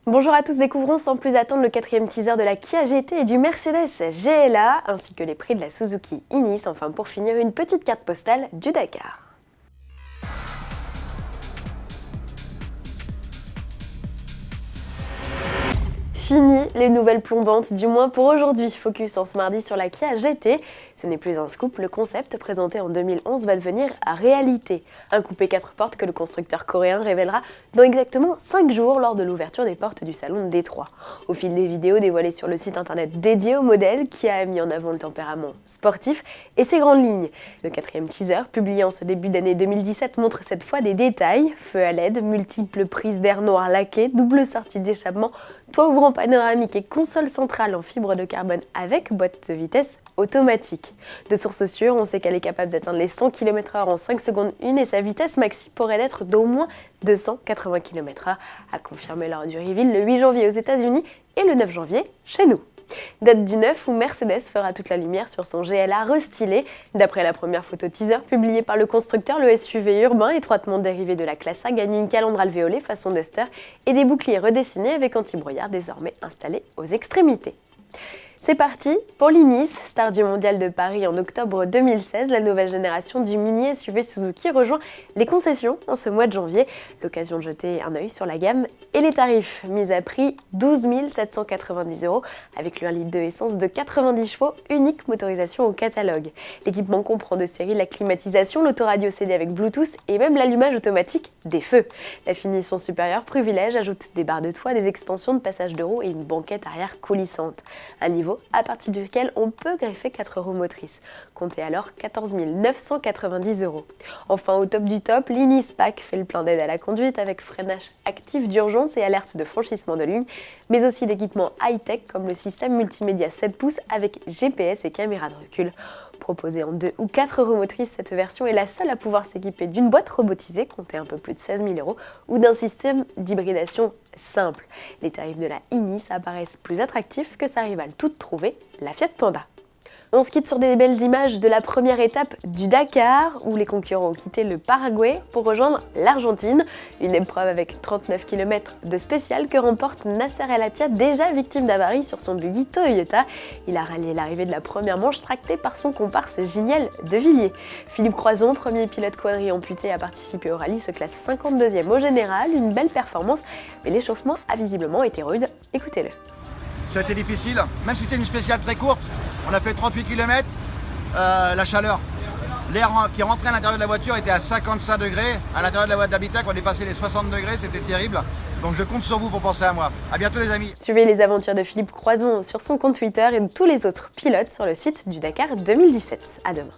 Bonjour à tous, découvrons sans plus attendre le quatrième teaser de la Kia GT et du Mercedes GLA, ainsi que les prix de la Suzuki Ignis, enfin pour finir une petite carte postale du Dakar. Fini les nouvelles plombantes, du moins pour aujourd'hui. Focus en ce mardi sur la Kia GT. Ce n'est plus un scoop, le concept présenté en 2011 va devenir réalité. Un coupé 4 portes que le constructeur coréen révélera dans exactement 5 jours lors de l'ouverture des portes du salon de Détroit. Au fil des vidéos dévoilées sur le site internet dédié au modèle, Kia a mis en avant le tempérament sportif et ses grandes lignes. Le quatrième teaser, publié en ce début d'année 2017, montre cette fois des détails. Feu à LED, multiples prises d'air noir laquées, double sortie d'échappement, toit ouvrant panoramique et console centrale en fibre de carbone avec boîte de vitesse automatique. De sources sûres, on sait qu'elle est capable d'atteindre les 100 km/h en 5 secondes 1 et sa vitesse maxi pourrait être d'au moins 280 km/h, à confirmer lors du reveal le 8 janvier aux États-Unis et le 9 janvier chez nous. Date du 9 où Mercedes fera toute la lumière sur son GLA restylé. D'après la première photo teaser publiée par le constructeur, le SUV urbain, étroitement dérivé de la classe A, gagne une calandre alvéolée façon Duster et des boucliers redessinés avec anti-brouillard désormais installés aux extrémités. C'est parti pour l'Ignis, star du mondial de Paris en octobre 2016. La nouvelle génération du mini SUV Suzuki rejoint les concessions en ce mois de janvier. L'occasion de jeter un œil sur la gamme et les tarifs. Mise à prix 12 790 € avec le 1 litre de essence de 90 chevaux, unique motorisation au catalogue. L'équipement comprend de série la climatisation, l'autoradio CD avec Bluetooth et même l'allumage automatique des feux. La finition supérieure privilège ajoute des barres de toit, des extensions de passage de roues et une banquette arrière coulissante. Un niveau à partir duquel on peut greffer 4 roues motrices. Comptez alors 14 990 €. Enfin, au top du top, l'Ignis Pack fait le plein d'aide à la conduite avec freinage actif d'urgence et alerte de franchissement de ligne, mais aussi d'équipements high-tech comme le système multimédia 7 pouces avec GPS et caméra de recul. Proposée en 2 ou 4 roues motrices, cette version est la seule à pouvoir s'équiper d'une boîte robotisée, comptez un peu plus de 16 000 €, ou d'un système d'hybridation simple. Les tarifs de la Ignis apparaissent plus attractifs que sa rivale toute trouvée, la Fiat Panda. On se quitte sur des belles images de la première étape du Dakar, où les concurrents ont quitté le Paraguay pour rejoindre l'Argentine. Une épreuve avec 39 km de spécial que remporte Nasser El Attiyah, déjà victime d'avarie sur son buggy Toyota. Il a rallié l'arrivée de la première manche tractée par son comparse Giniel Devilliers. Philippe Croizon, premier pilote quadri amputé à participer au rallye, se classe 52e au général. Une belle performance, mais l'échauffement a visiblement été rude. Écoutez-le. Ça a été difficile, même si c'était une spéciale très courte. On a fait 38 km, la chaleur. L'air qui rentrait à l'intérieur de la voiture était à 55 degrés. À l'intérieur de la boîte d'habitacle, on dépassait les 60 degrés, c'était terrible. Donc je compte sur vous pour penser à moi. À bientôt les amis. Suivez les aventures de Philippe Croizon sur son compte Twitter et de tous les autres pilotes sur le site du Dakar 2017. À demain.